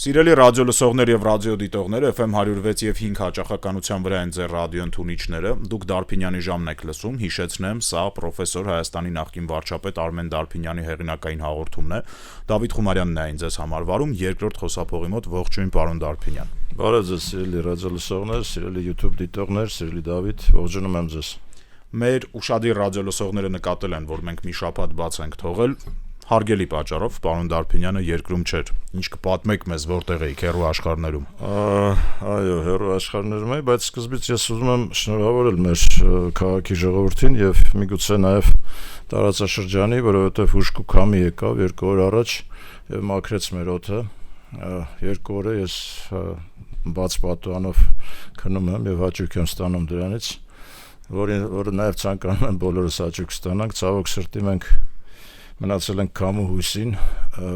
Սիրելի ռադիոլսողներ եւ ռադիոդիտողներ, FM 106 եւ 5 հաճախականության վրա են ձեր ռադիո ընդունիչները։ Դուք Դարփինյանի ժամն եք լսում, հիշեցնեմ, սա պրոֆեսոր Հայաստանի նախկին վարչապետ Արմեն Դարփինյանի հեղինակային հաղորդումն է։ Դավիթ Խումարյանն է ինձ համարվարում, երկրորդ խոսափողի մոտ ողջույն պարոն Դարփինյան։ Բարև ձեզ, սիրելի ռադիոլսողներ, սիրելի YouTube դիտողներ, սիրելի Դավիթ, ողջունում եմ ձեզ։ Մեր ուշադիր ռադիոլսողները նկատել են, որ մենք մի շաբաթ բաց ենք թողել։ Հարգելի պատճառով պարոն Դարփինյանը երկրում չէր։ Ինչ կպատմեք մեզ, որտեղ էիք հեռու աշխարհներում։ Այո, հեռու աշխարհներում էի, բայց սկզբից ես ուզում եմ շնորհավորել մեր քաղաքի ժողովրդին եւ միգուցե նաեւ տարածաշրջանի, որովհետեւ հուժկ ու քամի եկավ 2 օր առաջ եւ մաքրեց մեր օդը։ 2 օր է ես բաց պատուհանով քնում եմ եւ հաճույք եմ ստանում դրանից, որը նաեւ ցանկանում եմ բոլորս հաճույք ստանանք։ Ցավոք սրտի մենք մնացել ենք քամու հույսին,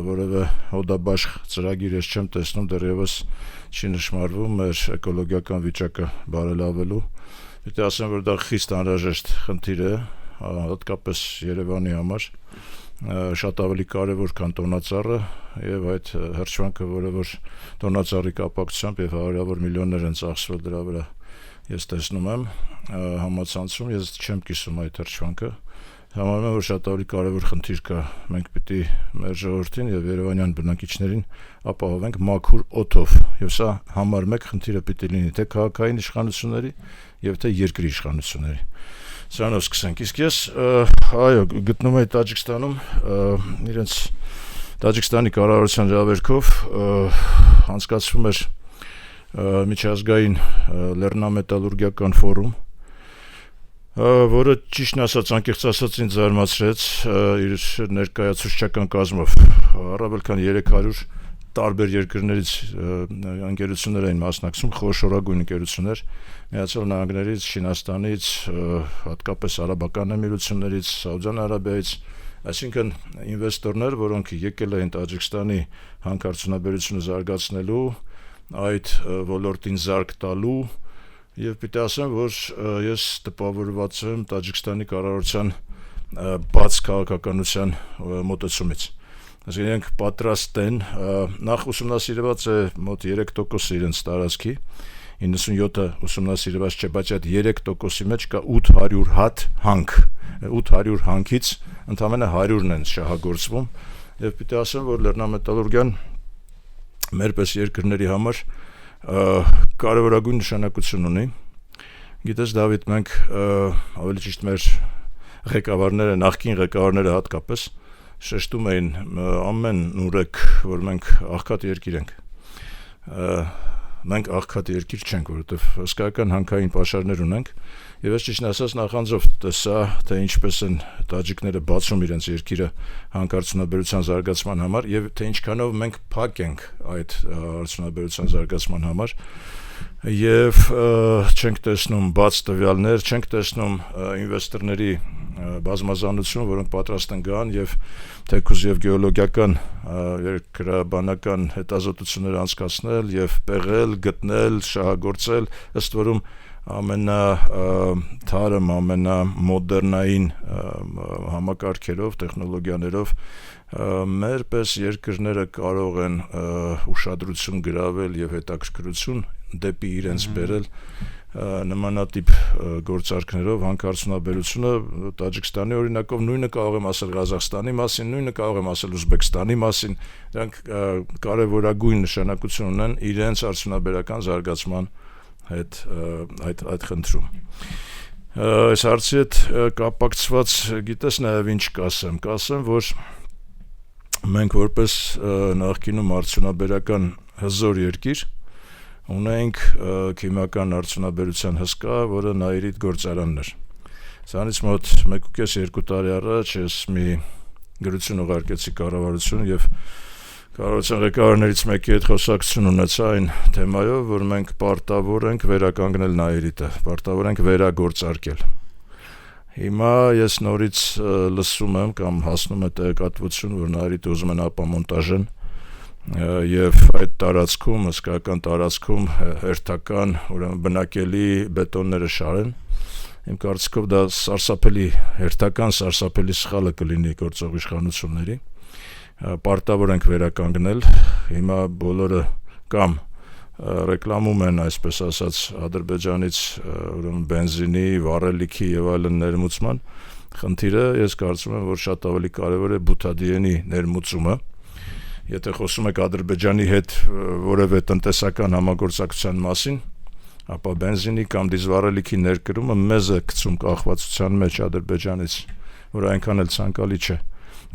որովհետեւ հոդաբաշխ ծրագիր ես չեմ տեսնում, դեռևս չի նշмарվում մեր էկոլոգիական վիճակը բարելավելու։ Պետք է ասեմ, որ դա խիստ անհրաժեշտ խնդիր է, հատկապես Երևանի համար, շատ ավելի կարևոր քան տոնածառը եւ այդ հրճվանքը, որը որ տոնածառի կապակցությամբ եւ հարյուրավոր միլիոններ են ծախսվել դրա վրա, ես տեսնում եմ համացանցում, ես չեմ կիսում այդ հրճվանքը։ Համարում եմ, որ շատ ավելի կարևոր խնդիր կա, մենք պիտի մեր ժողովրդին եւ երևանյան բնակիչներին ապահովենք մաքուր օդով, եւ սա համար 1 խնդիրը պիտի լինի թե քաղաքային իշխանությունների եւ թե երկրի իշխանությունների։ Սրանով սկսենք։ Իսկ ես այո, գտնում եմ Տաջիկստանում, իրենց Տաջիկստանի կառավարության ժողովրդով անցկացվում էր միջազգային լեռնամետալուրգիական ֆորում, որը ճիշտն ասած անկեղծ ասած ինձ զարմացրեց իր ներկայացուցչական կազմով, առավել քան 300 տարբեր երկրներից ընկերություններ էին մասնակցում, խոշորագույն ընկերություններ, Միացյալ Նահանգներից, Չինաստանից, հատկապես Արաբական Էմիրություններից, Սաուդյան Արաբիայից, այսինքն ինվեստորներ, որոնք եկել էին Տաջիկստանի հանքարդյունաբերությունը զարգացնելու, այդ ոլորտին զարգ տալու եւ պիտի ասեմ, որ ես տպավորված եմ Տաջիկստանի կառավարության բաց քաղաքականության մոտեցումից։ Այսինքն իրենք պատրաստ են, նախ ուսումնասիրված է մոտ 3% իրենց տարածքի, 97-ը ուսումնասիրված չէ, բայց այդ 3%-ի մեջ կա 800 հատ հանք, 800 հանքից ընդամենը 100-ն են շահագործվում եւ պիտի ասեմ, որ լեռնամետալուրգիան մերպես երկրների համար կարևորագույն նշանակություն ունի։ Գիտես Դավիթ, մենք ավելի ճիշտ մեր ղեկավարները, նախկին ղեկավարները հատկապես շեշտում էին ամեն ուրեք, որ մենք աղքատ երկիր ենք։ Մենք աղքատ երկիր չենք, որովհետև հսկայական հանքային պաշարներ ունենք, եւ ես ճիշտն ասած նախանձով տեսա, թե ինչպես են տաջիկները բացում իրենց երկիրը հանքարդյունաբերության զարգացման համար եւ թե ինչքանով մենք փակ ենք այդ արդյունաբերության զարգացման համար եւ չենք տեսնում բաց տվյալներ, չենք տեսնում ինվեստորների բազմազանություն, որոնք պատրաստ են գան եւ թեկուզ եւ գեոլոգիական երկրաբանական հետազոտություններ անցկացնել եւ պեղել, գտնել, շահագործել, ըստ որում ամենաթարմ, ամենամոդեռնային համակարգերով, տեխնոլոգիաներով մերպես երկրները կարող են ուշադրություն գրավել եւ հետաքրքրություն դեպի իրենց բերել նմանատիպ գործարքներով հանքարդյունաբերությունը Տաջիկստանի օրինակով նույնը կարող եմ ասել Ղազախստանի մասին, նույնը կարող եմ ասել Ուզբեկստանի մասին, դրանք կարևորագույն նշանակություն ունեն իրենց արդյունաբերական զարգացման հետ այդ խնդրում։ Այս հարցի հետ կապակցված գիտես նաև ինչ կասեմ, որ մենք որպես նախկինում արդյունաբերական հզոր երկիր ունենք քիմիական արդյունաբերության հսկա, որը Նաիրիդ գործարանն էր։ Սրանից մոտ 1.5-2 տարի առաջ ես մի գրություն ուղարկեցի կառավարություն եւ կառավարության ղեկավարներից մեկի հետ խոսակցություն ունեցա այն թեմայով, որ մենք պարտավոր ենք վերականգնել Նաիրիդը, պարտավոր ենք վերագործարկել։ Հիմա ես նորից լսում եմ կամ հասնում է տեղեկատվություն, որ Նաիրիդը ուզում են ապամոնտաժեն եւ այդ տարածքում, հսկայական տարածքում հերթական, ուրեմն բնակելի բետոնները շարեն։ Իմ կարծիքով դա սարսափելի, հերթական սարսափելի սխալը կլինի գործող իշխանությունների պարտավոր ենք վերականգնել, հիմա բոլորը կամ ռեկլամում են, այսպես ասած, Ադրբեջանից բենզինի, վառելիքի եւ այլն ներմուծման խնդիրը, ես կարծում եմ, որ շատ ավելի կարևոր է բութադիենի ներմուծումը։ Եթե խոսում եք Ադրբեջանի հետ որևէ տնտեսական համագործակցության մասին, ապա բենզինի կամ դիզվառելիքի ներկրումը մեզ է գցում կախվածության մեջ Ադրբեջանից, որ այնքան էլ ցանկալի չէ։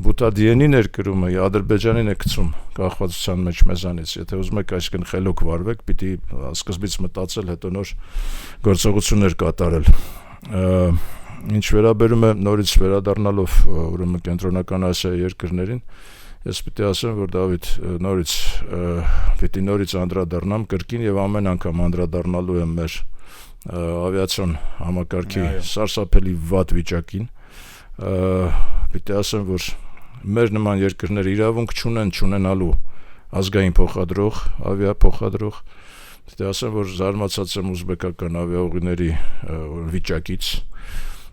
Բութադիենի ներկրումը Ադրբեջանին է գցում կախվածության մեջ մեզանից։ Եթե ուզում եք այսքան խելոք վարվեք, պիտի սկզբից մտածել, հետո նոր գործողություններ կատարել։ Ինչ վերաբերում է նորից վերադառնալով ուրեմն կենտրոնական Ասիայի երկրներին, ես պիտի ասեմ, որ Դավիթ նորից անդրադառնամ կրկին եւ ամեն անգամ անդրադառնալու եմ մեր ավիացիոն համակարգի սարսափելի վատ վիճակին։ Պիտի ասեմ, որ մեր նման երկրները իրավունք չունենալու ազգային փոխադրող, ավիափոխադրող։ Պիտի ասեմ, որ զարմացած եմ ուզբեկական ավիաուղիների վիճակից։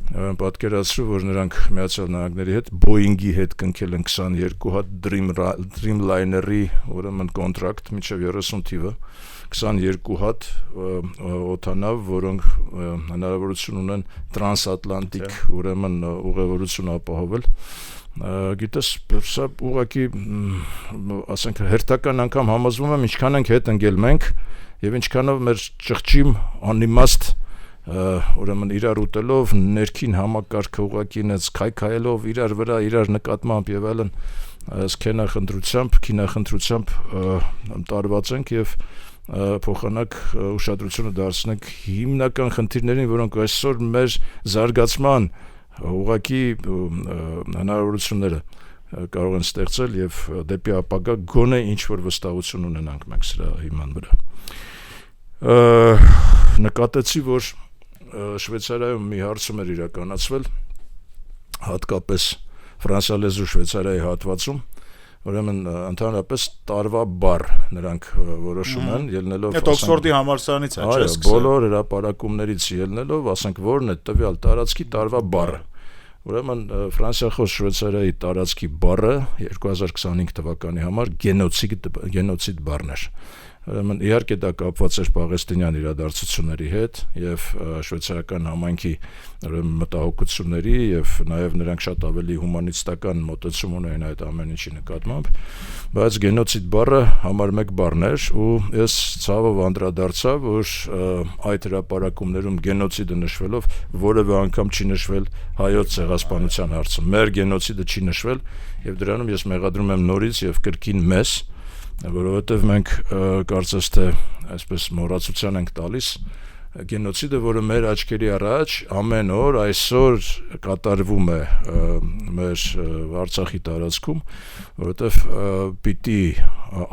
Պատկերացրու, որ նրանք Միացյալ Նահանգների հետ Boeing-ի հետ կնքել են 22 հատ Dreamliner-ի ուրեմն կոնտրակտ մինչև 30 թիվը, 22 հատ օդանավ, որոնք հնարավորություն ունեն տրանսատլանտիկ ուրեմն ուղևորություն ապահովել։ Գիտես, սա ուղղակի ասենք հերթական անգամ համոզվում եմ, ինչքան ենք հետ ընկել մենք եւ ինչքանով մեր ճղճիմ անիմաստ ուրեմն իրար ուտելով ներքին համակարգը ուղղակի նենց քայքայելով իրար վրա, իրար նկատմամբ եւ այլն քինախնդրությամբ տարված ենք եւ փոխանակ ուշադրությունը դարձնենք հիմնական խնդիրներին, որոնք այսօր մեր զարգացման ուղղակի հնարավորությունները կարող են ստեղծել եւ դեպի ապագա գոնե ինչ որ վստահություն ունենանք մենք սրա հիման վրա։ Նկատեցի, որ Շվեյցարիայում մի հարցում էր իրականացվել, հատկապես ֆրանսիալեզու Շվեյցարիայի հատվածում, ուրեմն ընդհանրապես տարվա բառ նրանք որոշում են, ելնելով Այդ Օքսֆորդի համալսարանից է, չէ՞, սկսել։ Բոլոր հրապարակումներից ելնելով, ասենք որն է տվյալ տարածքի տարվա բառը։ Ուրեմն ֆրանսիախոս Շվեյցարիայի տարածքի բառը 2025 թվականի համար գենոցիդ բառն էր։ Ուրեմն իհարկե դա կապված էր պաղեստինյան իրադարձությունների հետ եւ շվեյցարական համայնքի մտահոգությունների եւ նաեւ նրանք շատ ավելի հումանիստական մոտեցում ունեն այդ ամեն ինչի նկատմամբ, բայց գենոցիդ բառը համար մեկ բառն էր ու ես ցավով անդրադարձա, որ այդ հրապարակումներում գենոցիդը նշվելով որևէ անգամ չի նշվել հայոց ցեղասպանության հարցը։ Մեր գենոցիդը չի նշվել եւ դրանում ես մեղադրում եմ նորից եւ կրկին մեզ, որովհետև մենք կարծես թե այսպես մոռացության ենք տալիս գենոցիդը, որը մեր աչքերի առաջ ամեն օր այսօր կատարվում է մեր Արցախի տարածքում, որովհետև պիտի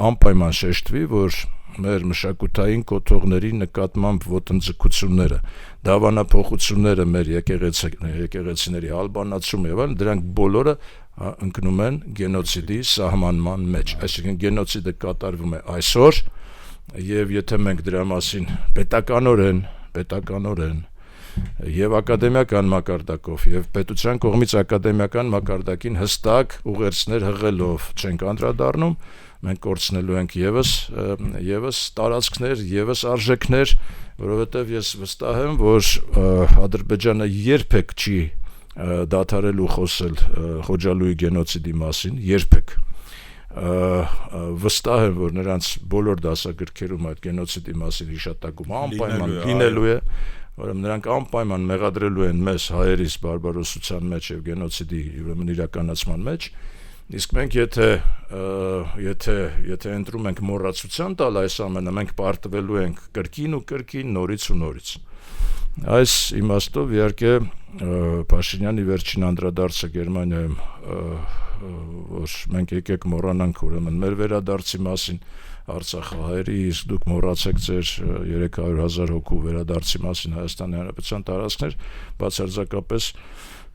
անպայման շեշտվի, որ մեր մշակութային կոթողների նկատմամբ ոտնձգությունները, դավանափոխությունները մեր եկեղեցիների ալբանացումը եւ այլն, դրանք բոլորը ընկնում են գենոցիդի սահմանման մեջ։ Այսինքն գենոցիդը կատարվում է այսօր եւ եթե մենք դրա մասին պետականորեն եւ ակադեմիական մակարդակով եւ պետության կողմից ակադեմիական մակարդակին հստակ ուղերձներ հղելով չենք անդրադառնում, մենք կորցնելու ենք եւս տարածքներ, եւս արժեքներ, որովհետեւ ես վստահ եմ, որ Ադրբեջանը երբեք չի դադարելու խոսել Խոջալույի գենոցիդի մասին, երբեք։ Վստահ եմ, որ նրանց բոլոր դասագրքերում այդ գենոցիդի մասին հիշատակում անպայման լինելու է, որում նրանք անպայման մեղադրելու են մեզ հայերիս բարբարոսության մեջ եւ գենոցիդի իրականացման մեջ, իսկ մենք եթե ընտրում ենք մոռացության տալ այս ամենը, մենք պարտվելու ենք կրկին ու կրկին նորից ու նորից։ Այս իմաստով իհարկե Փաշինյանի վերջին անդրադարձը Գերմանիայում, որ մենք եկեք մոռանանք ուրեմն մեր վերադարձի մասին Արցախահայերի, իսկ դուք մոռացեք ձեր 300,000 հոգու վերադարձի մասին Հայաստանի Հանրապետության տարածքներ, բացարձակապես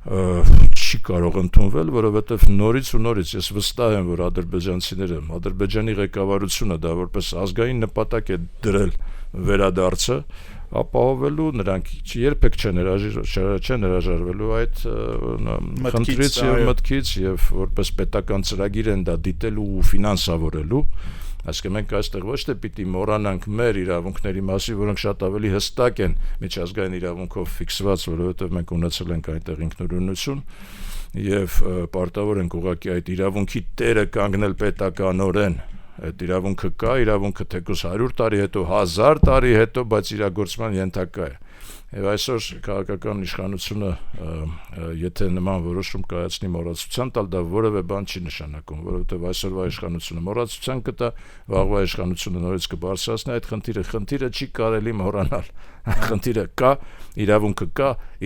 չի կարող ընդունվել, որովհետև նորից ու նորից ես վստահ եմ, որ ադրբեջանցիները, Ադրբեջանի ղեկավարությունը դա որպես ազգային նպատակ է դրել վերադարձը, ապահովելու, նրանք երբեք չեն հրաժարվելու այդ խնդրից եւ մտքից եւ որպես պետական ծրագիր են դա դիտելու ու ֆինանսավորելու։ Այսինքն մենք այստեղ ոչ թե պիտի մոռանանք մեր իրավունքների մասին, որոնք շատ ավելի հստակ են միջազգային իրավունքով ֆիքսված, որովհետեւ մենք ունեցել ենք այնտեղ ինքնուրույնություն եւ պարտավոր ենք ուղղակի այդ իրավունքի տերը կանգնել պետականորեն։ Այդ իրավունքը կա, իրավունքը թեկուզ 100 տարի հետո, 1000 տարի հետո, բայց իրագործման ենթակա է։ Եվ այսօր քաղաքական իշխանությունը եթե նման որոշում կայացնի մոռացության տալ, դա որևէ բան չի նշանակում, որովհետև այսօրվա իշխանությունը մոռացության կտա, վաղվա իշխանությունը նորից կբարձրացնի այդ խնդիրը չի կարելի մոռանալ։ Խնդիրը կա,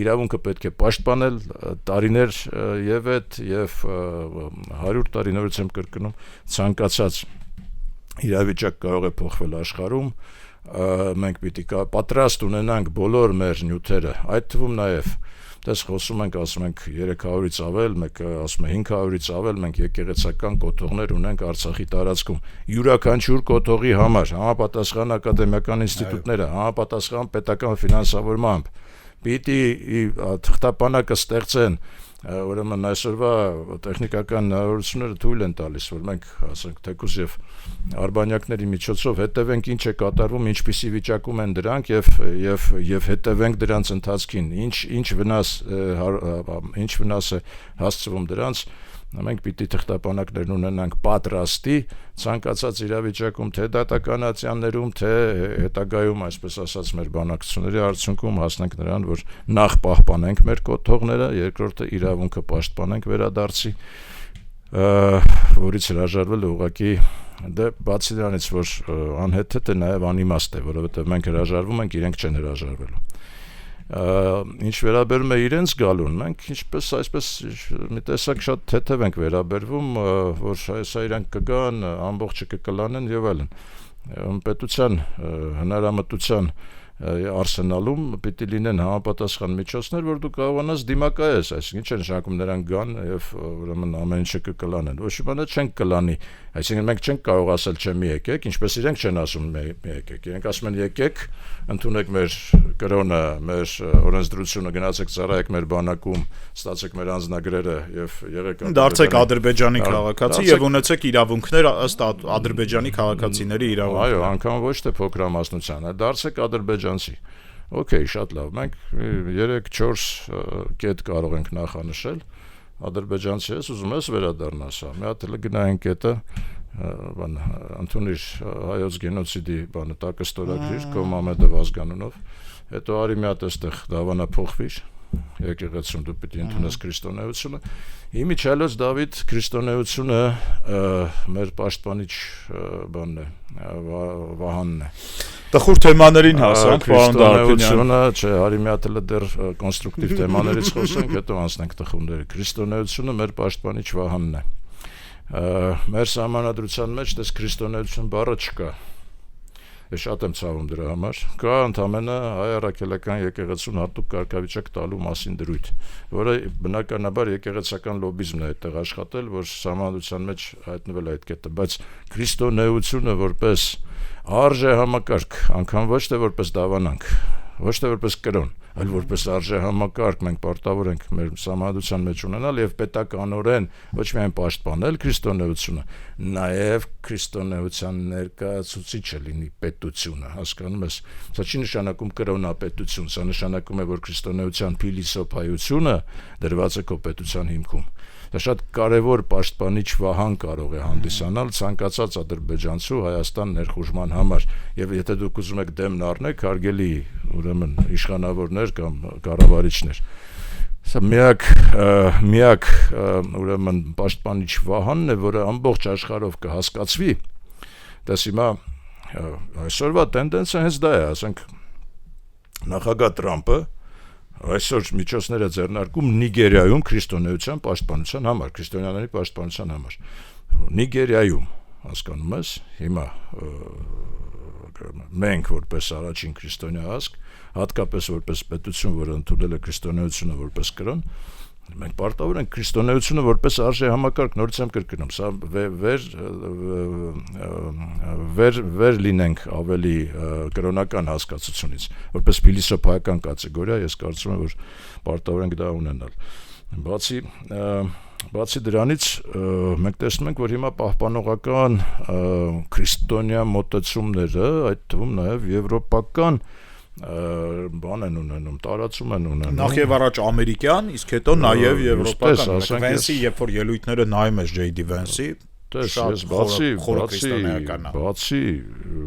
իրավունքը պետք է պաշտպանել տարիներ եւ այդ եւ 100 տարի նորից եմ կրկնում ցանկացած իրավիճակ կարող է փոխվել աշխարհում, մենք պիտի պատրաստ ունենանք բոլոր մեր նյութերը, այդ թվում նաև դες խոսում ենք, ասում ենք 300-ից ավել, մեկը ասում է 500-ից ավել, մենք եկեղեցական կոթողներ ունենք Արցախի տարածքում, յուրաքանչյուր կոթողի համար, համապատասխան ակադեմիական ինստիտուտները, համապատասխան պետական ֆինանսավորմամբ, պիտի թղթապանակը ստեղծեն, ուրեմն այսօրվա տեխնիկական հնարավորությունները թույլ են տալիս, որ մենք ասենք թեկուզ եւ արբանյակների միջոցով հետևենք ինչ է կատարվում, ինչպիսի վիճակում են դրանք եւ հետևենք դրանց ընթացքին, ինչ վնաս է հասցվում դրանց, մենք պիտի թղթապանակներ ունենանք պատրաստի ցանկացած իրավիճակում, թե դատականացյաններում, թե հետագայում, այսպես ասած, մեր բանակցությունների արդյունքում հասնենք նրան, որ նախ պահպանենք մեր կոթողները, երկրորդը իրավունքը պաշտպանենք վերադարձի, որից հրաժարվելը ուղղակի դե բացի դրանից, որ անհեթեթ է, նաև անիմաստ է, որովհետև մենք հրաժարվում ենք, իրենք չեն հրաժարվելու։ Ինչ վերաբերում է իրենց գալուն, մենք ինչպես այսպես մի տեսակ շատ թեթև ենք վերաբերվում, որ սա իրանք կգան, ամբողջը կկլանեն եւ այլն։ Պետության հնարամտության արսենալում պիտի լինեն համապատասխան միջոցներ, որ դու կարողանաս դիմակայես, այսինքն ինչ է նշանակում նրանք գան եւ ուրեմն ամեն ինչը կկլանեն։ Ոչ մի բան չեն կլանի, այսինքն մենք չենք կարող ասել չէ մի եկեք, ինչպես իրենք չեն ասում մի եկեք, իրենք ասում են եկեք, ընդունեք մեր կրոնը, մեր օրենսդրությունը, գնացեք ծառայեք մեր բանակում, ստացեք մեր անձնագրերը եւ եղեք դարձեք Ադրբեջանի քաղաքացի եւ ունեցեք իրավունքներ ըստ Ադրբեջանի քաղաքացիների իրավունքների։ Այո, անգամ ոչ թե փոքրամասնության, դարձեք ադրբեջանցի։ Okay, շատ լավ, մենք 3-4 կետ կարող ենք նախանշել, ադրբեջանցի ես ուզում ես վերադառնաս, մի հատ էլ գնային կետը, ընդունիր հայոց գենոցիդի բանը տակը ստորագրիր, քո Մամեդով ազգանունով, հետո արի մի հատ այստեղ դավանափոխվիր, եկեղեցում դու պիտի ընդունես քրիստոնեությունը, իմիջիալոց Դավիթ քրիստոնեությունը մեր պաշտպանիչ բանն է, Վահանն է։ Տխուր թեմաներին հասանք, պարոն Դարբինյանը, չէ, արի մի հատ էլ դեռ կոնստրուկտիվ թեմաներից խոսենք, հետո անցնենք տխուրների։ Քրիստոնեությունը մեր պաշտպանիչ Վահանն է։ Մեր սահմանադրության մեջ դες քրիստոնեություն բառը չկա։ Ես շատ եմ ցավում դրա համար։ Կա ընդամենը հայ առաքելական եկեղեցուն հատուկ կարգավիճակ տալու մասին դրույթ, որը բնականաբար եկեղեցական լոբիզմն է այդտեղ աշխատել, որ սահմանադրության մեջ հայտնվել այդ կետը, բայց քրիստոնեությունը որպես արժե համակարգ, անգամ ոչ թե որպես դավանանք, ոչ թե որպես կրոն, այլ որպես արժե համակարգ մենք պարտավոր ենք մեր սահմանադրության մեջ ունենալ եւ պետականորեն ոչ միայն պաշտպանել քրիստոնեությունը, նաեւ քրիստոնեության ներկայացուցիչը լինի պետությունը, հասկանում ես։ Սա չի նշանակում կրոնապետություն, սա նշանակում է, որ քրիստոնեության փիլիսոփայությունը դրված է քո պետության հիմքում։ Դա շատ կարևոր պաշտպանիչ վահան կարող է հանդիսանալ ցանկացած ադրբեջանցու Հայաստան ներխուժման համար եւ եթե դուք ուզում եք դեմն առնեք հարգելի ուրեմն իշխանավորներ կամ կառավարիչներ սա միակ ուրեմն պաշտպանիչ վահանն է, որը ամբողջ աշխարհով կհասկացվի դες հիմա այսօրվա տենդենսը հենց դա է, ասենք նախագահ Տրամպը այսօր միջոցներ է ձեռնարկում Նիգերիայում քրիստոնեության պաշտպանության համար, քրիստոնյաների պաշտպանության համար։ Նիգերիայում, հասկանում ես, հիմա մենք որպես առաջին քրիստոնյա ազգ, հատկապես որպես պետություն, որը ընդունել է քրիստոնեությունը որպես կրոն, Մենք պարտավոր ենք քրիստոնեությունը որպես արժե համակարգ նորից եմ կրկնում, սա վեր լինենք ավելի կրոնական հասկացությունից, որպես փիլիսոփայական կատեգորիա, ես կարծում եմ, որ պարտավոր ենք դա ունենալ։ Բացի դրանից մենք տեսնում ենք, որ հիմա պահպանողական քրիստոնյա մոտեցումները, այդ թվում նաև եվրոպական բան են ունենում, տարածում են ունենում։ Նախ եւ առաջ ամերիկյան, իսկ հետո նաեւ եվրոպական։ Վենսի, երբ որ ելույթները նայում ես J.D. Vance-ի, ես բացի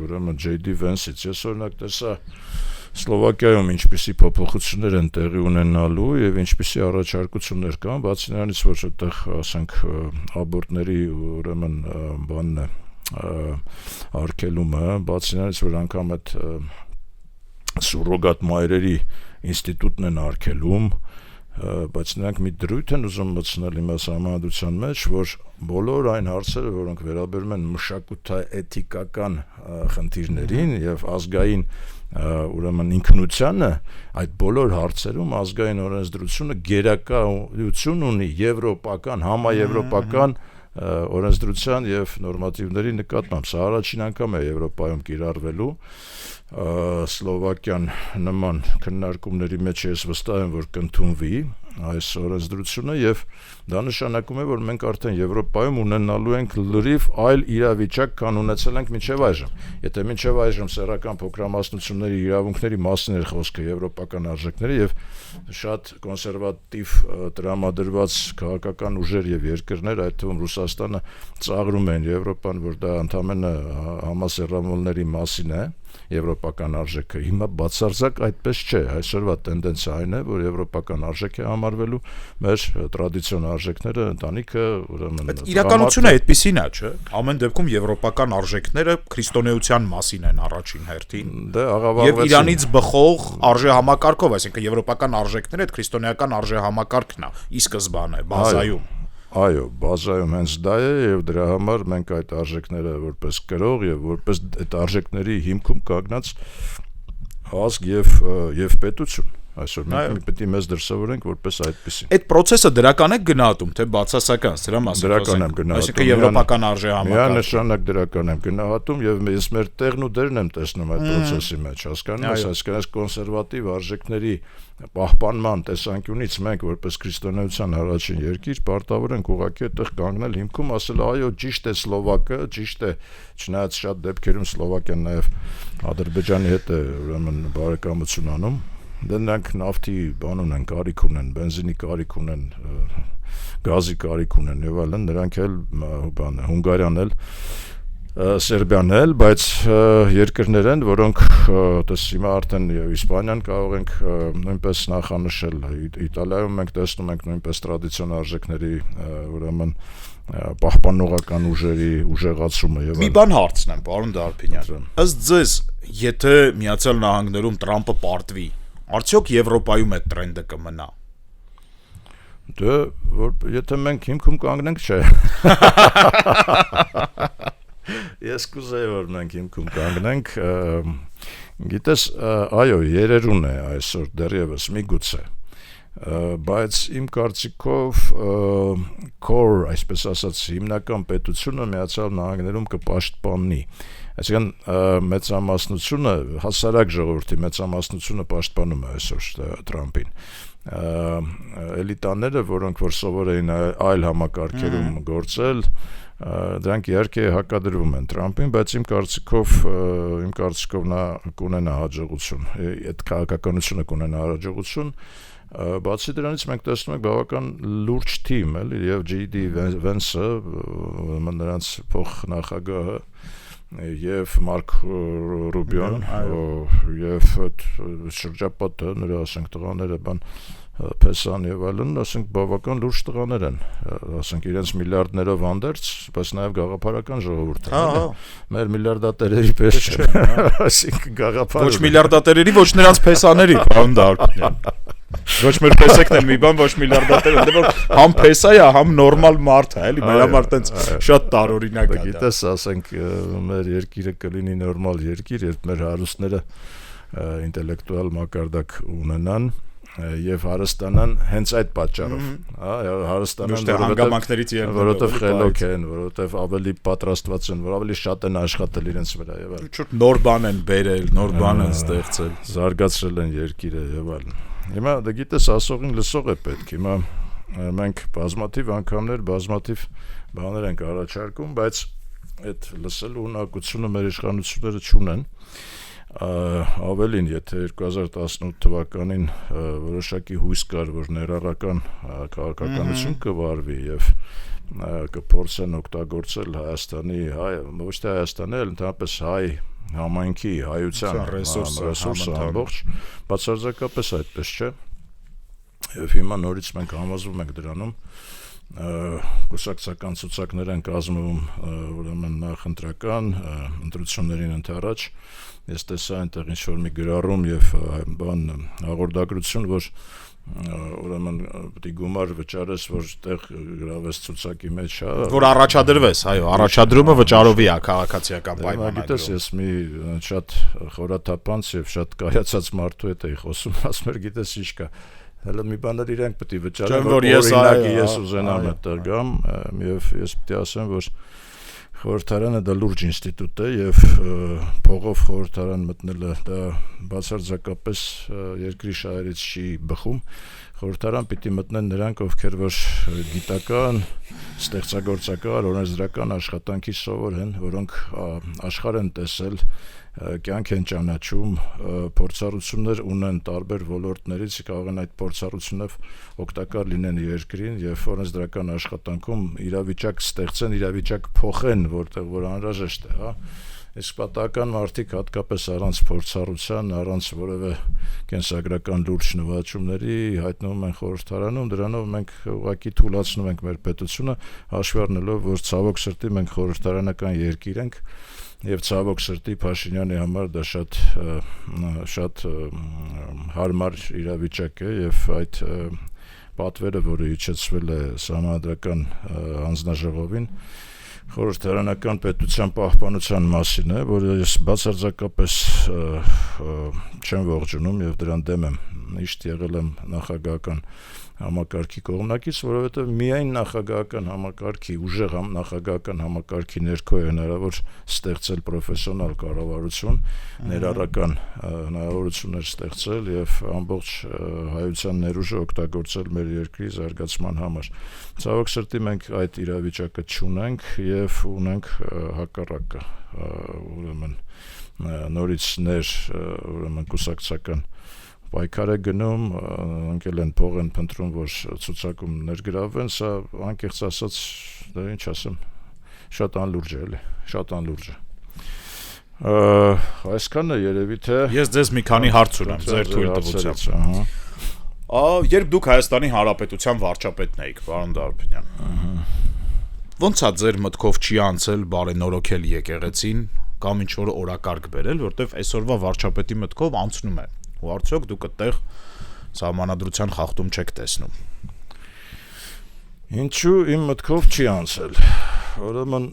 ուրեմն J.D. Vance-ից, ես օրինակ տեսա Սլովակիայում ինչպիսի փոփոխություններ են տեղի ունենալու եւ ինչպիսի առաջարկություններ կան, բացի նրանից, որ այդտեղ, ասենք, աբորտների ուրեմն բանն է, արգելումը, բացի նրանից, որ անգամ այդ սուրոգատ մայրերի ինստիտուտն են արգելում, բայց նրանք մի դրույթ են ուզում մտցնել իմ համանդրության մեջ, որ բոլոր այն հարցերը, որոնք վերաբերում են մշակութաէթիկական խնդիրներին եւ ազգային ուրեմն ինքնությանը, այդ բոլոր հարցերում ազգային օրենսդրությունը գերակայություն ունի եվրոպական, համաեվրոպական օրենսդրության եւ նորմատիվների նկատմամբ։ Սա առաջին անգամ է Եվրոպայում կիրառվելու, Սլովակիան նման քննարկումների մեջ ես վստահ եմ, որ կընդունվի այս օրենսդրությունը եւ դա նշանակում է, որ մենք արդեն Եվրոպայում ունենալու ենք լրիվ այլ իրավիճակ, քան ունեցել ենք մինչեւ այժմ։ Եթե մինչեւ այժմ սեռական փոքրամասնությունների իրավունքների մասին էր խոսքը եվրոպական արժեքների եւ շատ կոնսերվատիվ տրամադրված քաղաքական ուժեր եւ երկրներ, այդ թվում Ռուսաստանը, ծաղրում են Եվրոպան, որ դա ընդամենը համասեռամոլների մասին է, եվրոպական արժեքը։ Հիմա բացարձակ այդպես չէ։ Այսօրվա տենդենսը այն է, որ եվրոպական արժեք է համարվելու մեր տրադիցիոն արժեքները, ընտանիքը, ուրեմն իրականությունը այդպեսին է, չէ՞։ Ամեն դեպքում եվրոպական արժեքները քրիստոնեության մասին են առաջին հերթին։ Դե աղավաղվեցին։ Եվ իրանից բխող արժե համակարգով, այսինքն եվրոպական արժեքները այդ քրիստոնեական արժե համակարգն է, ի սկզբանե, բազայում։ Այո, բազայում հենց դա է եւ դրա համար մենք այդ արժեքները որպես կրող եւ որպես այդ արժեքների հիմքում կանգնած ազգ եւ պետություն այսօր մենք պետք է մեզ դրսևորենք որպես այդպեսին։ Այդ process-ը դրական է գնահատում, թե բացասական, սրա մասին դրական եմ գնահատում։ Այսինքն եվրոպական արժե համակարգ։ Միանշանակ դրական եմ գնահատում եւ ես մեր տեղն ու դերն եմ տեսնում այդ process-ի մեջ, հասկանում ես, այսինքն կոնսերվատիվ արժեքների պահպանման տեսանկյունից մենք որպես քրիստոնեության առաջին երկիր պարտավոր ենք ուղղակի այդտեղ կանգնել հիմքում, ասել այո, ճիշտ է Սլովակը, ճիշտ է, չնայած շատ դեպքերում Սլովակիան նաեւ Ադրբեջանի հետ է ուրեմն բարեկամություն անում։ Դե նրանք նավթի բան ունեն, կարիք ունեն, բենզինի կարիք ունեն, գազի կարիք ունեն եւ այլն, նրանք էլ բան է, Հունգարիան էլ, Սերբիան էլ, բայց երկրներ են, որոնք դες հիմա արդեն եւ Իսպանիան կարող ենք նույնպես նախանշել, Իտալիայում մենք տեսնում ենք նույնպես տրադիցիոն արժեքների ուրեմն պահպանողական ուժերի ուժեղացումը եւ մի բան հարցնեմ, պարոն Դարփինյան։ Ըստ ձեզ, եթե Միացյալ Նահանգներում Տրամպը պարտվի, արդյոք Եվրոպայում այդ տրենդը կմնա։ Դե եթե մենք հիմքում կանգնենք, չէ։ Ես կուզեի, որ մենք հիմքում կանգնենք, գիտես, այո, երերուն է այսօր դեռևս միգուցե, բայց իմ կարծիքով core, այսպես ասած, հիմնական պետությունը Միացյալ Նահանգներում կպաշտպանի, այսինքն մեծամասնությունը, հասարակ ժողովրդի մեծամասնությունը պաշտպանում է այսօր Տրամպին, էլիտաները, որոնք որ սովոր էին այլ համակարգերում գործել, դրանք իհարկե հակադրվում են Տրամպին, բայց իմ կարծիքով նա կունենա հաջողություն, այդ քաղաքականությունը կունենա հաջողություն, բացի դրանից մենք տեսնում ենք բավական լուրջ թիմ, էլի, եւ J.D. Vance-ը, նրանց փոխնախագահը, եւ Մարկ Ռուբիոն, եւ շրջապատը, նրա ասենք տղաները, բան Փեսան եւ այլն, ասենք բավական լուրջ տղաներ են, ասենք իրենց միլիարդներով հանդերձ, բայց նաեւ գաղափարական ժողովուրդ են։ Մեր միլիարդատերերի պես չէ։ Ասենք գաղափար։ Ոչ միլիարդատերերի, ոչ նրանց փեսաների, պարոն Դարփինյան։ Ոչ մեր փեսեկն են մի բան, ոչ միլիարդատեր, ընդ որ համ փեսա է, համ նորմալ մարդ է, էլի, մեր համար տենց շատ տարօրինակ է դա։ Գիտես, ասենք մեր երկիրը կլինի նորմալ երկիր, երբ մեր հարուստները ինտելեկտուալ մակարդակ ունենան, եւ հարստանան հենց այդ պատճառով, հա, հարստանան հանգամանքներից որովհետեւ խելոք են, որովհետեւ ավելի պատրաստված են, որ ավելի շատ են աշխատել իրենց վրա եւ այլն։ Շուտ նոր բան են բերել, նոր բան են ստեղծել, զարգացրել են երկիրը եւ այլն։ Հիմա դա գիտես ասողին լսող է պետք։ Հիմա մենք բազմաթիվ անգամներ, բազմաթիվ բաներ ենք առաջարկում, բայց այդ լսելու ունակությունը մեր իշխանությունները չունեն։ Ավելին, եթե 2018 թվականին որոշակի հույս կար, որ ներառական քաղաքականություն կվարվի եւ կփորձեն օգտագործել Հայաստանի, ոչ թե Հայաստանի, այլ ընդհանրապես հայ համայնքի, հայության ռեսուրսը ամբողջ, բացարձակապես այդպես չէ։ Եվ հիմա նորից մենք համոզվում ենք դրանում, կուսակցական ցուցակներ են կազմում, ուրեմն նախընտրական ընտրություններին ընդառաջ։ Ես տեսա այնտեղ ինչ-որ մի գրառում եւ բան հաղորդագրություն, որ ուրեմն պետք է գումար վճարես, որ տեղ գրավես ցուցակի մեջ, հա, որ առաջադրվես, այո, առաջադրումը վճարովի է քաղաքացիական պայմանագրով։ Գիտես, ես մի շատ խորաթափանց եւ շատ կայացած մարդու հետ էի խոսում, ասում էր, գիտես ինչ կա, հələ մի բաներ իրենք պետք է վճարեն, որ օրինակի ես ուզենամ այդտեղ գամ, եւ ես պետք է ասեմ, որ խորհրդարանը դա լուրջ ինստիտուտ է եւ փողով խորհրդարան մտնելը դա բացարձակապես երկրի շահերից չի բխում։ Խորհրդարան պիտի մտնեն նրանք, ովքեր որ գիտական, ստեղծագործական, օրենսդրական աշխատանքի սովոր են, որոնք աշխարհ են տեսել, կյանք են ճանաչում, փորձառություններ ունեն տարբեր ոլորտներից, կարող են այդ փորձառությունով օգտակար լինեն երկրին եւ օրենսդրական աշխատանքում իրավիճակ ստեղծեն, իրավիճակ փոխեն, որտեղ որ անհրաժեշտ է, հա։ Իսկ պատահական մարդիկ հատկապես առանց փորձառության, առանց որևէ կենսագրական լուրջ նվաճումների հայտնվում են խորհրդարանում, դրանով մենք ուղղակի թուլացնում ենք մեր պետությունը, հաշվի առնելով, որ ցավոք սրտի մենք խորհրդարանական երկիր ենք եւ ցավոք սրտի Փաշինյանի համար դա շատ հարմար իրավիճակ է եւ այդ պատվերը, որը իջեցվել է Սահմանադրական հանձնաժողովին, խորհրդարանական պետության պահպանության մասին է, որը ես բացարձակապես չեմ ողջունում եւ դրան դեմ եմ, միշտ եղել եմ նախագահական համակարգի կողմնակից, որովհետեւ միայն նախագահական համակարգի, ուժեղ նախագահական համակարգի ներքո է հնարավոր ստեղծել պրոֆեսիոնալ կառավարություն, ներառական հնարավորություններ ստեղծել եւ ամբողջ հայության ներուժը օգտագործել մեր երկրի զարգացման համար։ Ցավոք սրտի մենք այդ իրավիճակը չունենք եւ ունենք հակառակը, ուրեմն նորից ուրեմն կուսակցական պայքար է գնում, ընկել են փող են փնտրում, որ ցուցակում ներգրավվեն, սա անկեղծ ասած, դա ինչ ասեմ, շատ անլուրջ է, էլի, շատ անլուրջ է։ Այսքանն է երևի թե ես ձեզ մի քանի հարց ունեմ, ձեր թույլտվությամբ։ Երբ դուք Հայաստանի Հանրապետության վարչապետն էիք, պարոն Դարբինյան, ոնց է ձեր մտքով չի անցել բարենորոգել եկեղեցին կամ ինչ որ օրակարգ բերել, որտեվ այսօրվա վարչապետի մտքով անցնում է։ Ու արդյոք դուք այդտեղ սահմանադրության խախտում չեք տեսնում։ Ինչու իմ մտքով չի անցել։ Ուրեմն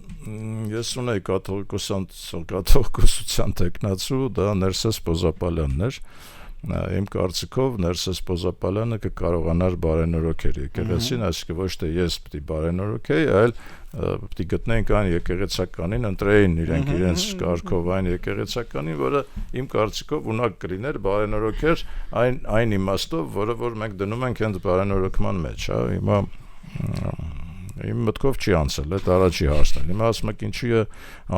ես ունեի կաթողիկոսության տեխնացու, դա Ներսես Պոզապալյանն էր։ Իմ կարծիքով Ներսես Պոզապալյանը կկարողանար բարենորոգել եկեղեցին, այսինքն ոչ թե ես պետք է բարենորոգեի, այլ պետք է գտնեինք այն եկեղեցականին, ընտրեին իրենք իրենց կարգով այն եկեղեցականին, որը իմ կարծիքով ունակ կլիներ բարենորոգեր այն իմաստով, որը որ մենք դնում ենք հենց բարենորոգման մեջ, հա, հիմա իմ մտքով չի անցել, այդ առաջի հարցն է։ Հիմա ասում եք ինչու է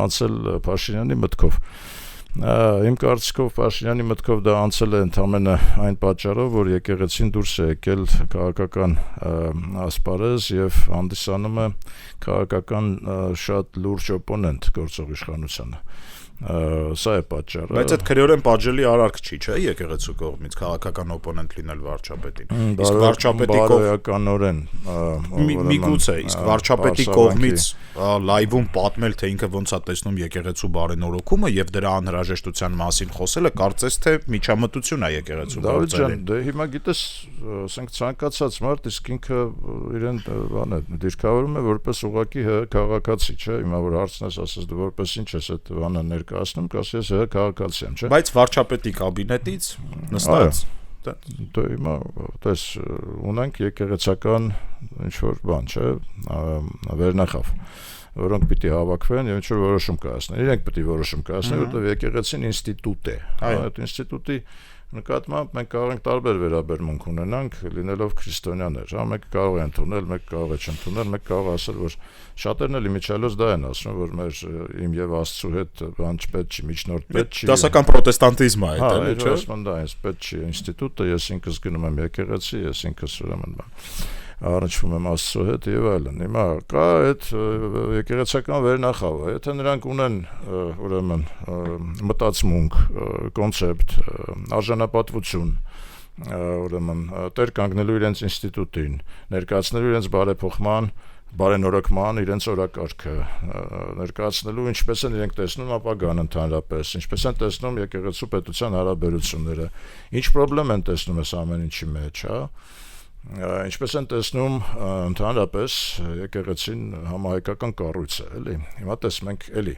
անցել Փաշինյանի մտքով։ Իմ կարծիքով Փաշինյանի մտքով դա անցել է ընդամենը այն պատճառով, որ եկեղեցին դուրս է եկել քաղաքական ասպարեզ եւ հանդիսանում է քաղաքական շատ լուրջ օպոնենտ գործող իշխանությանը։ Սա է պատճառը։ Բայց այդ քրեորեն պատժելի արարք չի, չէ՞, եկեղեցու կողմից քաղաքական օպոնենտ լինել վարչապետին։ Իսկ վարչապետի բարոյականորեն միգուցե, իսկ վարչապետի կողմից լայվում պատմել, թե ինքը ոնց է տեսնում եկեղեցու բարենորոգումը եւ դրա անհրաժեշտության մասին խոսելը, կարծես թե միջամտություն է եկեղեցու գործերի։ Դե հիմա գիտես, ասենք ցանկացած մարդ իսկ ինքը իրեն բանը դիրքավորում է որպես ուղղակի քաղաքացի, չէ՞, հիմա որ հարցնես, ասես դու որպես ինչ ես այդ բանը ներկայացնում, կասես քաղաքացի եմ, չէ՞։ Բայց վարչապետի կաբինետից նստած Դե հիմա տես ունենք եկեղեցական ինչ-որ բան, չէ, վերնախավ, որոնք պիտի հավաքվեն եւ ինչ-որ որոշում կայացնեն։ Իրենք պիտի որոշում կայացնեն, որովհետեւ եկեղեցին ինստիտուտ է։ Այդ ինստիտուտի նկատմամբ մենք կարող ենք տարբեր վերաբերմունք ունենանք, լինելով քրիստոնյաներ, մեկը կարող է ընդունել, մեկը կարող է չընդունել, մեկը կարող է ասել, որ շատերն էլ իմիջիալոց դա են ասում, որ մեր իմ եւ Աստծո հետ բան չպետք չի, միջնորդ պետք չի։ Դասական պրոտեստանտիզմը է դա, չէ՞։ Ասում դա այս պետք չի ինստիտուտը, ես ինքս գնում եմ եկեղեցի, ես ինքս ուրեմն առնչվում եմ Աստծո հետ եւ այլն։ Հիմա կա այդ եկեղեցական վերնախավը, եթե նրանք ունեն ուրեմն մտածմունք, կոնցեպտ, արժանապատվություն, ուրեմն տեր կանգնելու իրենց ինստիտուտին, ներկայացնելու իրենց բարեփոխման, բարենորոգման իրենց օրակարգը, ներկայացնելու ինչպես են իրենք տեսնում ապագան ընդհանրապես, ինչպես են տեսնում եկեղեցու պետության հարաբերությունները, ինչ խնդրեմ են տեսնում այս ամեն ինչի մեջ, հա։ Ինչպես են տեսնում ընդհանրապես եկեղեցին համահայկական կառույց է, էլի։ Հիմա տեսնում ենք էլի,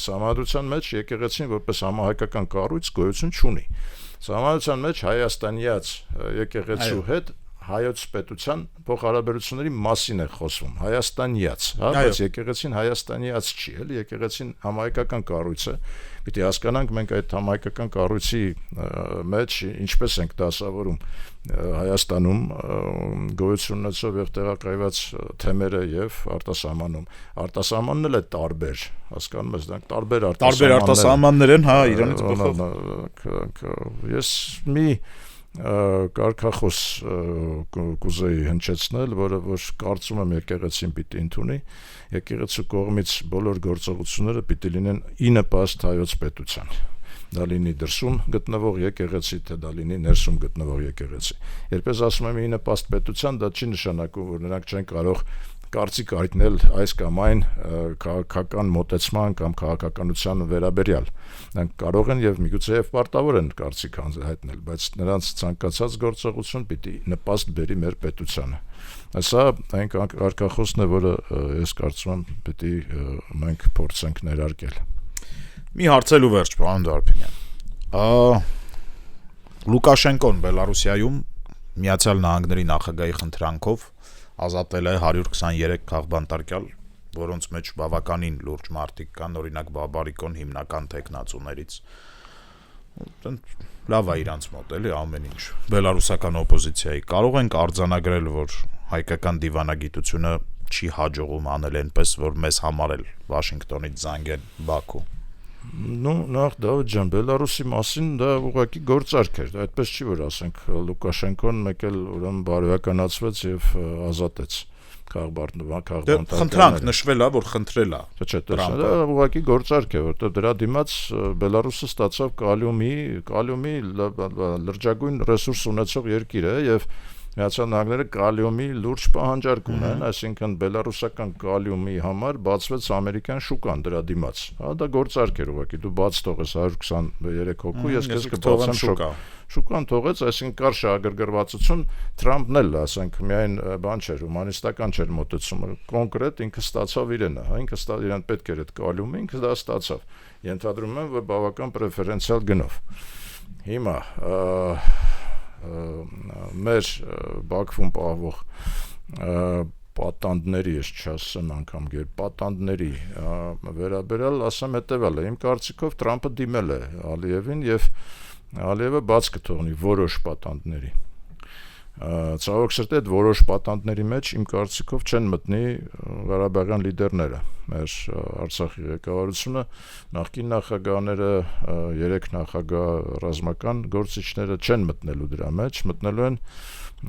սահմանադրության մեջ եկեղեցին որպես համահայկական կառույց գոյություն չունի։ Սահմանադրության մեջ հայաստանյաց եկեղեցու հետ հայոց պետության փոխհարաբերությունների մասին է խոսվում, հայաստանյաց, հա, բայց եկեղեցին հայաստանյաց չի, էլի, եկեղեցին համահայկական կառույց է։ Պիտի հասկանանք մենք այդ համահայկական կառույցի մեջ ինչպես ենք դասավորում Հայաստանում գոյություն ունեցող եւ տեղակայված թեմերը եւ արտասահմանում։ Արտասահմանն էլ է տարբեր, հասկանում ես, դրանք տարբեր արտասահմաններ են, հա, Իրանից բխող։ Ես մի կարգախոս կուզեի հնչեցնել, որը որ կարծում եմ եկեղեցին պիտի ընդունի, եկեղեցու կողմից բոլոր գործողությունները պիտի լինեն ի նպաստ հայոց պետության։ Դա լինի դրսում գտնվող եկեղեցի, թե դա լինի ներսում գտնվող եկեղեցի։ Երբես ասում եմ ի նպաստ պետության, դա չի նշանակում, որ նրանք չեն կարող կարծիք հայտնել այս կամ այն քաղաքական մոտեցման կամ քաղաքականության վերաբերյալ։ Նրանք կարող են եւ միգուցե եւ պարտավոր են կարծիք հայտնել, բայց նրանց ցանկացած գործողություն պիտի նպաստ բերի մեր պետությանը։ Սա այն կարգախոսն է, որը ես կարծում եմ պիտի մենք փորձենք ներարկել։ Մի հարցելու վերջ, պարոն Դարբինյան։ Լուկաշենկոն Բելարուսիայում Միացյալ Նահանգների նախագահի խնդրանքով ազատել է 123 քաղբանտարկյալ, որոնց մեջ բավականին լուրջ մարտիկ կան, օրինակ Բաբարիկոն հիմնական տեխնացուներից։ Լավ է իրանց մոտ, էլի ամեն ինչ։ Բելարուսական օպոզիցիայի կարող ենք արձանագրել, որ հայկական դիվանագիտությունը չի հաջողում անել այնպես, որ մեզ համար էլ Վաշինգտոնից զանգեն Բաքու։ Նախ Դավիթ ջան, Բելարուսի մասին դա ուղղակի գործարք էր, այդպես չի որ ասենք Լուկաշենկոն մեկ էլ ուրեմն բարոյականացվեց եւ ազատեց քաղբանտարկները։ Խնդրանք նշվել է, որ խնդրել է։ Չէ, դա ուղղակի գործարք է, որտեղ դրա դիմաց Բելարուսը ստացավ կալիումի լրջագույն ռեսուրս ունեցող երկիր է եւ Միացյալ Նահանգները կալիումի լուրջ պահանջարկ ունեն, այսինքն բելարուսական կալիումի համար բացվեց ամերիկյան շուկան դրա դիմաց։ Հա դա գործարք էր ուղղակի, դու բաց թողես 123 հոգու, ես քեզ կբացեմ շուկա։ Շուկան թողեց, այսինքն կար շահագրգռվածություն, Թրամփն էլ, ասենք, միայն բան չէր, հումանիստական չէր մոտեցումը, կոնկրետ ինքը ստացավ իրենը, հա, ինքը իրան պետք էր այդ կալիումը, ինքը դա ստացավ։ Ենթադրում եմ, որ բավական պրեֆերենցիալ գնով։ Հիմա մեր Բաքվում պահվող պատանդների, ես չասեմ անգամ պատանդների վերաբերյալ ասեմ հետևյալը, իմ կարծիքով Թրամփը դիմել է Ալիևին եւ Ալիևը բաց կթողնի որոշ պատանդների։ Ցավոք սրտի այդ որոշ պատանդների մեջ իմ կարծիքով չեն մտնի Ղարաբաղյան լիդերները։ Մեր Արցախի ղեկավարությունը, նախկին նախագահները, 3 նախագահ ռազմական գործիչները չեն մտնելու դրա մեջ, մտնելու են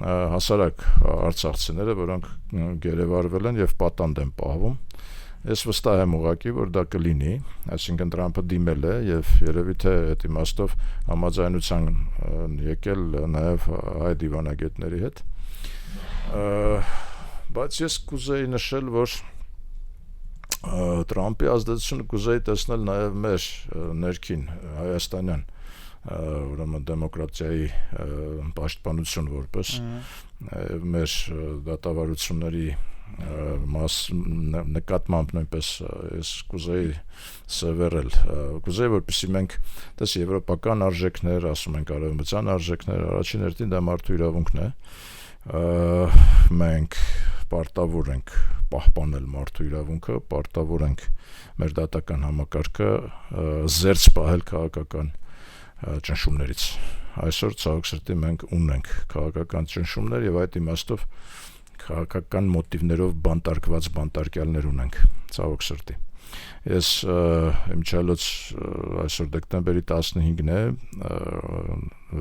հասարակ արցախցիները, որոնք գերեվարվել են եւ պատանդ են պահվում։ Ես վստահ եմ ուղղակի, որ դա կլինի, այսինքն Թրամփը դիմել է եւ երևի թե այդ իմաստով համաձայնության եկել նաեւ հայ դիվանագետների հետ։ Բայց ես կուզեի նշել, որ Թրամփի ազդեցությունը կուզեի տեսնել նաեւ մեր ներքին հայաստանյան ուրեմն դեմոկրատիայի պաշտպանություն որպես մեր դատավարությունների նկատմամբ նույնպես ես կուզեի սևեռել, կուզեի որպեսզի մենք դες եվրոպական արժեքներ, ասում ենք արևմտյան արժեքներ, առաջին հերթին դա մարդու իրավունքն է, մենք պարտավոր ենք պահպանել մարդու իրավունքը, պարտավոր ենք մեր դատական համակարգը զերծ պահել քաղաքական ճնշումներից։ Այսօր ցավոք սրտի մենք ունենք քաղաքական ճնշումներ եւ այդ իմաստով քաղաքական մոտիվներով բանտարկված բանտարկյալներ ունենք, ցավոք սրտի։ Ես իմիջիայլոց այսօր դեկտեմբերի 15-ն է,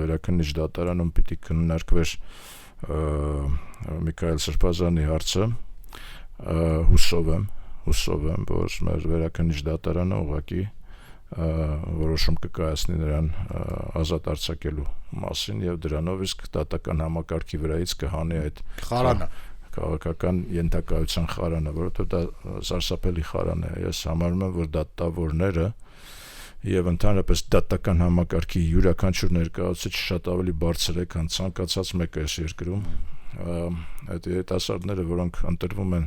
վերաքննիչ դատարանում պիտի քննարկվեր Միքայել Սրբազանի հարցը, հուսով եմ, որ մեր վերաքննիչ դատարանը ուղղակի որոշում կկայացնի նրան ազատ արձակելու մասին եւ դրանով իսկ դատական համակարգի վրայից կհանի այդ խարանը քաղաքական ենթակայության խարանը, որովհետեւ դա սարսափելի խարան է։ Ես համարում եմ, որ դատավորները եւ ընդհանրապես դատական համակարգի յուրաքանչյուր ներկայացուցիչ շատ ավելի բարձր է, քան ցանկացած մեկը այս երկրում։ Այդ երիտասարդները, որոնք ընտրվում են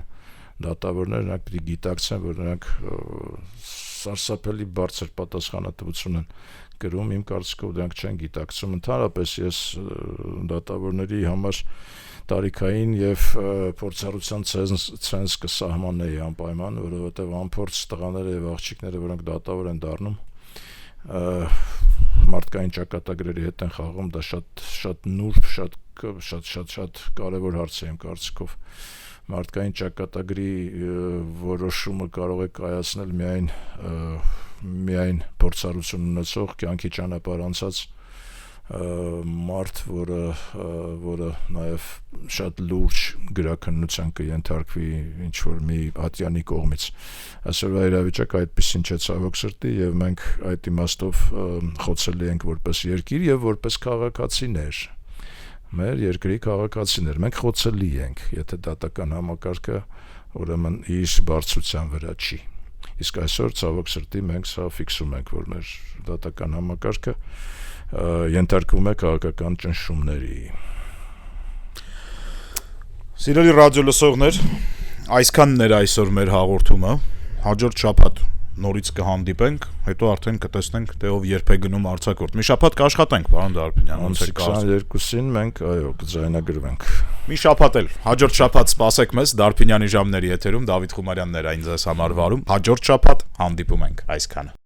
դատավորներ, նրանք պիտի գիտակցեն, որ նրանք սարսափելի բարձր պատասխանատվություն են կրում, իմ կարծիքով դրանք չեն գիտակցում։ Ընդհանրապես ես դատավորների համար տարիքային եւ փորձառության ցենզ կսահմանեի անպայման, որովհետեւ անփորձ տղաները եւ աղջիկները, որոնք դատավոր են դառնում, մարդկային ճակատագրերի հետ են խաղում, դա շատ նուրբ, շատ կարևոր հարց է իմ կարծիքով։ Մարդկային ճակատագրի որոշումը կարող է կայացնել միայն փորձառություն ունեցող, կյանքի ճանապարհ անցած մարդ, որը նաև շատ լուրջ գրաքննության կենթարկվի ինչ-որ մի ատյանի կողմից։ Այսօրվա իրավիճակը այդպեսին չէ, ցավոք սրտի, եւ մենք այդ իմաստով խոցելի ենք որպես երկիր եւ որպես քաղաքացիներ։ Մեր երկրի քաղաքացիներ, մենք խոցելի ենք, եթե դատական համակարգը ուրեմն իր բարձրության վրա չի։ Իսկ այսօր ցավոք սրտի մենք սա ֆիքսում ենք, որ մեր դատական համակարգը ենթարկվում է քաղաքական ճնշումների։ Սիրելի ռադիո լսողներ, այսքանն էր այսօր մեր հաղորդումը, հաջորդ շաբաթ նորից կհանդիպենք, հետո արդեն կտեսնենք, թե ով երբ է գնում արձակուրդ։ Մի շաբաթ կաշխատենք, պարոն Դարբինյան, ոնց է կարծում։ 22-ին մենք, այո, կձայնագրվենք։ Մի շաբաթ էլ, հաջորդ շաբաթ սպասեք մեզ, Դարբինյանի ժամների եթերում Դավիթ Խումարյանն էր այն ձեզ համար վարում։ Հաջորդ շաբաթ հանդիպում ենք, այսքանը։